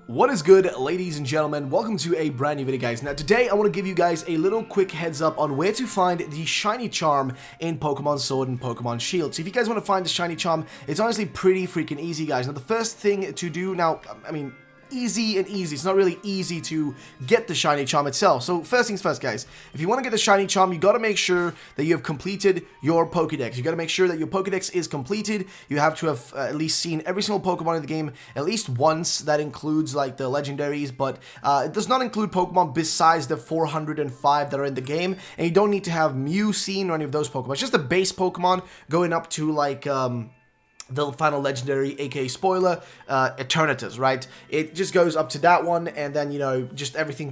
What is good, ladies and gentlemen? Welcome to a brand new video, guys. Now today I want to give you guys a little quick heads up on where to find the shiny charm in Pokemon Sword and Pokemon Shield. So if you guys want to find the shiny charm, it's honestly pretty freaking easy, guys. Now the first thing to do, easy and easy. It's not really easy to get the shiny charm itself. So first things first, guys. If you want to get the shiny charm, you got to make sure that you have completed your Pokedex. You got to make sure that your Pokedex is completed. You have to have at least seen every single Pokemon in the game at least once. That includes like the legendaries, but it does not include Pokemon besides the 405 that are in the game. And you don't need to have Mew seen or any of those Pokemon. It's just the base Pokemon going up to like the final legendary, aka spoiler, Eternatus, right? It just goes up to that one, and then, just everything,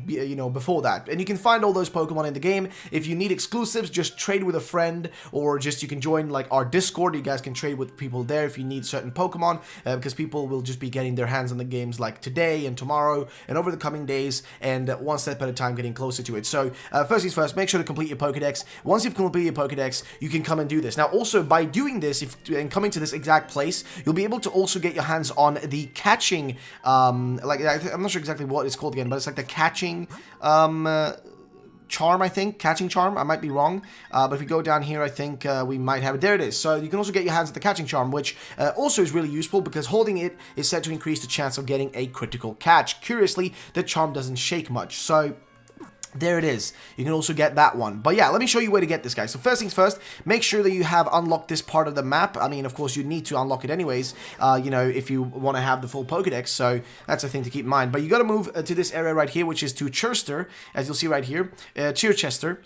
before that. And you can find all those Pokemon in the game. If you need exclusives, just trade with a friend, or just you can join, like, our Discord. You guys can trade with people there if you need certain Pokemon, because people will just be getting their hands on the games, like, today and tomorrow, and over the coming days, and one step at a time getting closer to it. So, first things first, make sure to complete your Pokedex. Once you've completed your Pokedex, you can come and do this. Now, also, by doing this, and coming to this exact place, you'll be able to also get your hands on the catching, I'm not sure exactly what it's called again, but it's like the catching, charm, I think. Catching charm. I might be wrong. But if we go down here, I think we might have it. There it is. So you can also get your hands on the catching charm, which also is really useful because holding it is said to increase the chance of getting a critical catch. Curiously, the charm doesn't shake much. So there it is. You can also get that one. But yeah, let me show you where to get this, guys. So first things first, make sure that you have unlocked this part of the map. I mean, of course, you need to unlock it anyways, if you want to have the full Pokedex. So that's a thing to keep in mind. But you got to move to this area right here, which is to Chester, as you'll see right here. Chichester.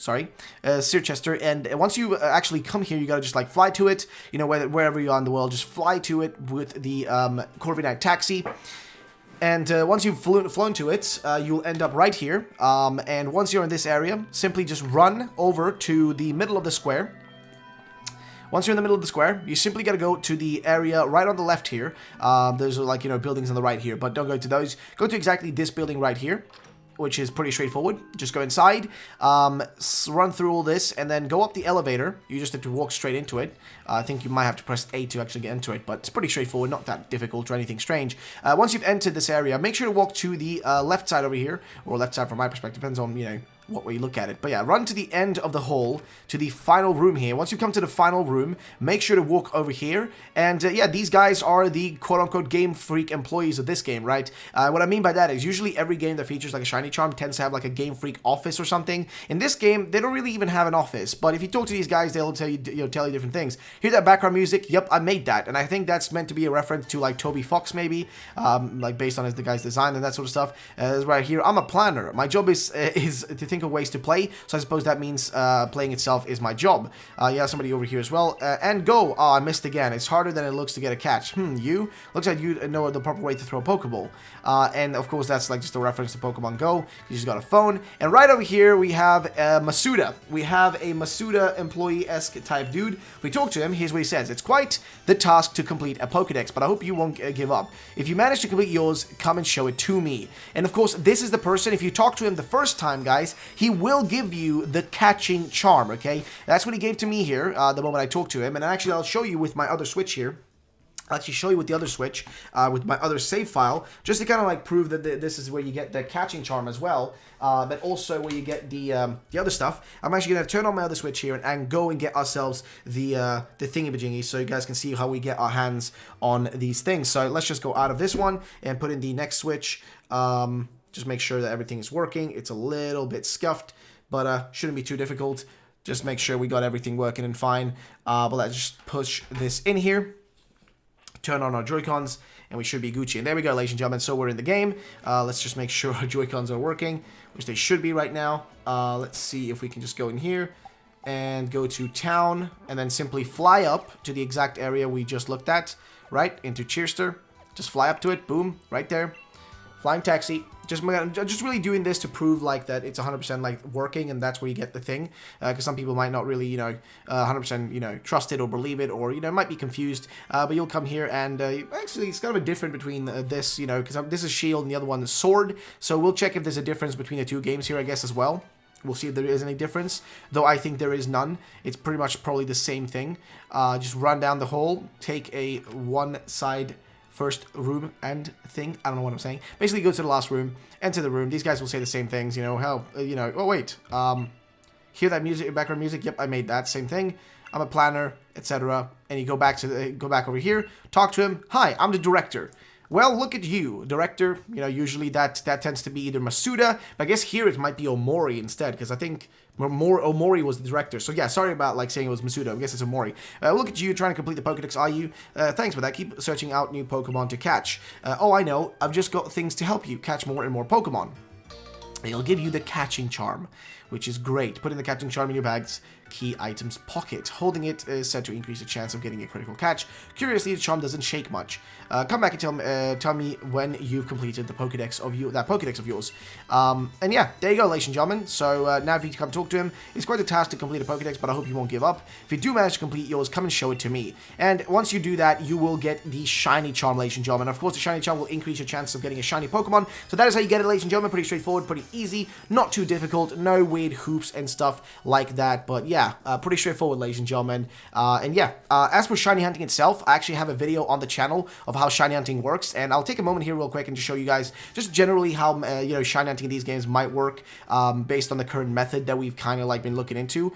And once you actually come here, you got to just like fly to it. Wherever you are in the world, just fly to it with the Corviknight taxi. And once you've flown to it, you'll end up right here. And once you're in this area, simply just run over to the middle of the square. Once you're in the middle of the square, you simply got to go to the area right on the left here. There's like, buildings on the right here, but don't go to those. Go to exactly this building right here, which is pretty straightforward. Just go inside, run through all this, and then go up the elevator. You just have to walk straight into it. I think you might have to press A to actually get into it, but it's pretty straightforward, not that difficult or anything strange. Once you've entered this area, make sure to walk to the left side over here, or left side from my perspective, depends on, what way you look at it. But yeah, run to the end of the hall, to the final room here. Once you come to the final room, make sure to walk over here. And yeah, these guys are the quote-unquote Game Freak employees of this game, right? What I mean by that is usually every game that features like a shiny charm tends to have like a Game Freak office or something. In this game, they don't really even have an office. But if you talk to these guys, they'll tell you, tell you different things. Hear that background music? Yep, I made that. And I think that's meant to be a reference to like Toby Fox maybe, like based on the guy's design and that sort of stuff. Right here, I'm a planner. My job is to think of ways to play, so I suppose that means playing itself is my job. Yeah, somebody over here as well. And go. Oh, I missed again. It's harder than it looks to get a catch. You? Looks like you know the proper way to throw a Pokeball. And of course, that's like just a reference to Pokemon Go. You just got a phone. And right over here, we have Masuda. We have a Masuda employee-esque type dude. If we talk to him, here's what he says. It's quite the task to complete a Pokedex, but I hope you won't give up. If you manage to complete yours, come and show it to me. And of course, this is the person, if you talk to him the first time, guys, he will give you the catching charm, okay? That's what he gave to me here, the moment I talked to him. And actually, I'll show you with my other Switch here. I'll actually show you with the other Switch, with my other save file, just to kind of like prove that this is where you get the catching charm as well, but also where you get the other stuff. I'm actually going to turn on my other Switch here and go and get ourselves the thingy-majingy so you guys can see how we get our hands on these things. So let's just go out of this one and put in the next Switch. Just make sure that everything is working. It's a little bit scuffed, but shouldn't be too difficult. Just make sure we got everything working and fine. But let's just push this in here. Turn on our Joy-Cons, and we should be Gucci. And there we go, ladies and gentlemen. So we're in the game. Let's just make sure our Joy-Cons are working, which they should be right now. Let's see if we can just go in here and go to town, and then simply fly up to the exact area we just looked at, right, into Chester. Just fly up to it. Boom, right there. Flying taxi. Just really doing this to prove like that it's 100% like working, and that's where you get the thing. Because some people might not really 100% trust it or believe it, or might be confused. But you'll come here and actually it's kind of a different between this because this is Shield and the other one is Sword. So we'll check if there's a difference between the two games here, I guess, as well. We'll see if there is any difference, though I think there is none. It's pretty much probably the same thing. Just run down the hole, take a one side first room and thing. I don't know what I'm saying. Basically, go to the last room, enter the room. These guys will say the same things, you know, hell, you know, oh, wait, hear that music, background music? Yep, I made that, same thing. I'm a planner, etc. And you go back over here, talk to him. Hi, I'm the director. Well, look at you, director. You know, usually that tends to be either Masuda, but I guess here it might be Omori instead, because I think Omori was the director. So yeah, sorry about like saying it was Masuda. I guess it's Omori. Look at you trying to complete the Pokedex, are you? Thanks for that. Keep searching out new Pokemon to catch. Oh, I know. I've just got things to help you catch more and more Pokemon. It'll give you the catching charm, which is great. Putting the catching charm in your bag's key items pocket. Holding it is said to increase the chance of getting a critical catch. Curiously, the charm doesn't shake much. Come back and tell me when you've completed the Pokedex of yours. And yeah, there you go, ladies and gentlemen. So now if you come talk to him, it's quite a task to complete a Pokedex, but I hope you won't give up. If you do manage to complete yours, come and show it to me. And once you do that, you will get the shiny charm, ladies and gentlemen. Of course, the shiny charm will increase your chances of getting a shiny Pokemon. So that is how you get it, ladies and gentlemen. Pretty straightforward, pretty easy, not too difficult, no weird hoops and stuff like that. But yeah, pretty straightforward, ladies and gentlemen. And yeah, as for shiny hunting itself, I actually have a video on the channel of how shiny hunting works, and I'll take a moment here real quick and just show you guys just generally how you know, shiny hunting in these games might work based on the current method that we've kind of like been looking into.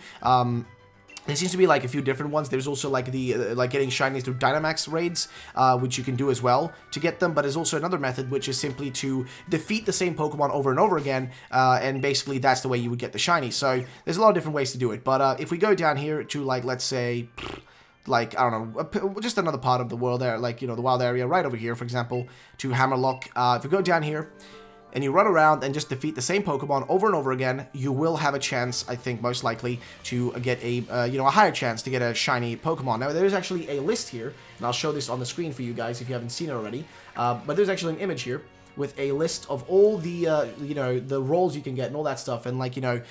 There seems to be like a few different ones. There's also like the like getting shinies through Dynamax raids, which you can do as well to get them. But there's also another method, which is simply to defeat the same Pokemon over and over again, and basically that's the way you would get the shiny. So there's a lot of different ways to do it. But if we go down here to like, let's say, like, I don't know, just another part of the world there, like, you know, the wild area right over here, for example, to Hammerlock. If we go down here and you run around and just defeat the same Pokemon over and over again, you will have a chance, I think, most likely, to get a, you know, a higher chance to get a shiny Pokemon. Now, there's actually a list here, and I'll show this on the screen for you guys if you haven't seen it already, but there's actually an image here with a list of all the, you know, the rolls you can get and all that stuff, and like, you know,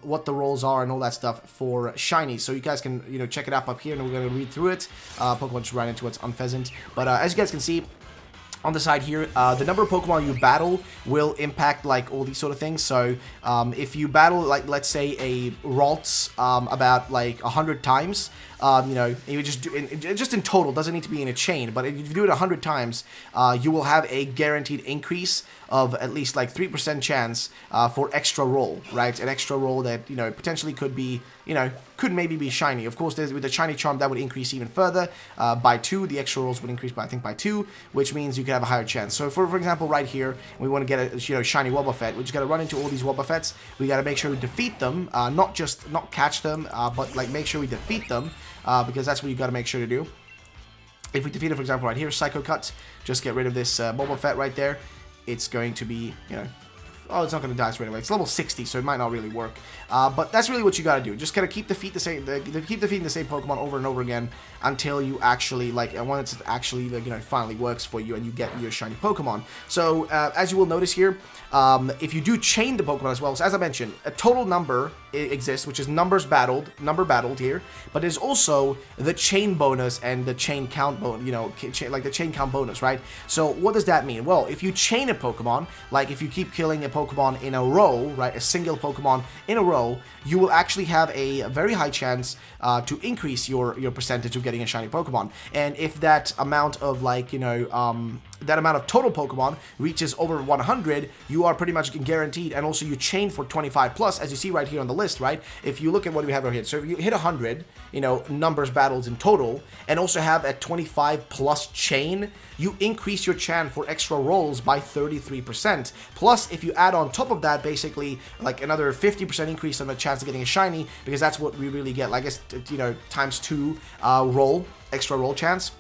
what the rolls are and all that stuff for shiny. So you guys can, you know, check it up here, and we're going to read through it. Pokemon just ran into its Unpheasant. But as you guys can see, on the side here, the number of Pokemon you battle will impact like all these sort of things. So if you battle, like, let's say a Ralts about like 100 times, you know, you just do just in total, doesn't need to be in a chain, but if you do it 100 times, you will have a guaranteed increase of at least like 3% chance for extra roll, right? An extra roll that, you know, potentially could be, you know, could maybe be shiny. Of course, with the shiny charm, that would increase even further by 2. The extra rolls would increase by, I think, by 2, which means you could have a higher chance. So for example, right here, we want to get a, you know, shiny Wobbuffet. We just got to run into all these Wobbuffets. We got to make sure we defeat them, not catch them, but like make sure we defeat them, because that's what you got to make sure to do. If we defeat it, for example, right here, Psycho Cut, just get rid of this Wobbuffet right there. It's going to be, you know, oh, it's not going to die straight away. It's level 60, so it might not really work. But that's really what you got to do. Just gotta keep defeating the same Pokemon over and over again until you actually, like, when it's actually, like, you know, finally works for you and you get your shiny Pokemon. So as you will notice here, if you do chain the Pokemon as well, so as I mentioned, a total number exists, which is number battled here, but there's also the chain bonus and the chain count bonus, you know, like the chain count bonus, right? So what does that mean? Well, if you chain a Pokemon, like if you keep killing a Pokemon in a row, right, a single Pokemon in a row, you will actually have a very high chance to increase your percentage of getting a shiny Pokemon. And if that amount of, like, you know, that amount of total Pokemon reaches over 100, you are pretty much guaranteed, and also you chain for 25 plus, as you see right here on the list, right? If you look at what we have right here, so if you hit 100, you know, numbers battles in total, and also have a 25 plus chain, you increase your chance for extra rolls by 33%. Plus, if you add on top of that, basically, like another 50% increase on the chance of getting a shiny, because that's what we really get, like, I guess, you know, times 2 extra roll chance.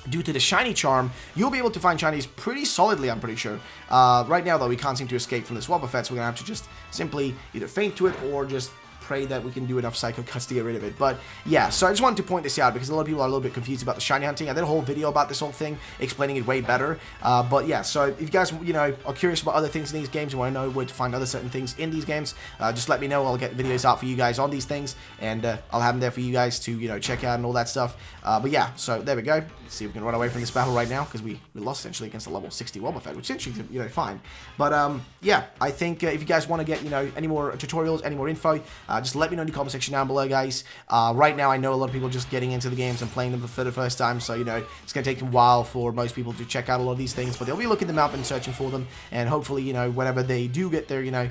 Due to the shiny charm, you'll be able to find shinies pretty solidly, I'm pretty sure. Right now, though, we can't seem to escape from this Wobbuffet, so we're going to have to just simply either feint to it or just pray that we can do enough Psycho Cuts to get rid of it. But yeah, so I just wanted to point this out because a lot of people are a little bit confused about the shiny hunting. I did a whole video about this whole thing, explaining it way better. But yeah, so if you guys, you know, are curious about other things in these games and want to know where to find other certain things in these games, just let me know. I'll get videos out for you guys on these things, and I'll have them there for you guys to, you know, check out and all that stuff. But yeah, so there we go. Let's see if we can run away from this battle right now, because we lost essentially against a level 60 Wobbuffet, which is interesting to, you know, find. But yeah, I think if you guys want to get, you know, any more tutorials, any more info, just let me know in the comment section down below, guys. Right now, I know a lot of people are just getting into the games and playing them for the first time, so, you know, it's going to take a while for most people to check out a lot of these things, but they'll be looking them up and searching for them, and hopefully, you know, whenever they do get there, you know,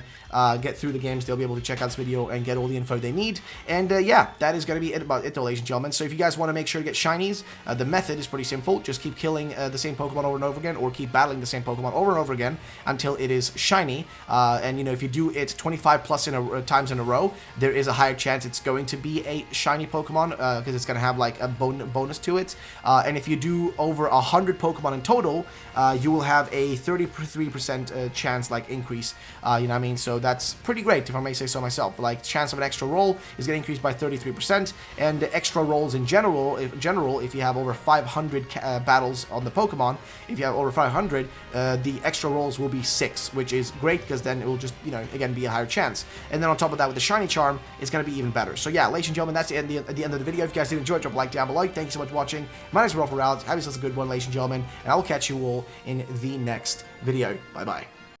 get through the games, they'll be able to check out this video and get all the info they need. And yeah, that is going to be it about it, ladies and gentlemen. So if you guys want to make sure to get shinies, the method is pretty simple. Just keep killing the same Pokemon over and over again, or keep battling the same Pokemon over and over again until it is shiny. And you know, if you do it 25 plus times in a row, there is a higher chance it's going to be a shiny Pokemon, because it's going to have like a bonus to it. And if you do over 100 Pokemon in total, you will have a 33% chance like increase. You know what I mean? So that's pretty great, if I may say so myself. Like, chance of an extra roll is going to increase by 33%, and the extra rolls in general, if you have over 500 battles on the Pokemon, if you have over 500, the extra rolls will be 6, which is great, because then it will just, you know, again, be a higher chance. And then on top of that, with the shiny charm, it's going to be even better. So yeah, ladies and gentlemen, that's the end of the video. If you guys did enjoy it, drop a like down below. Thank you so much for watching. My name is Rolf Morales. Have yourselves a good one, ladies and gentlemen, and I will catch you all in the next video. Bye bye.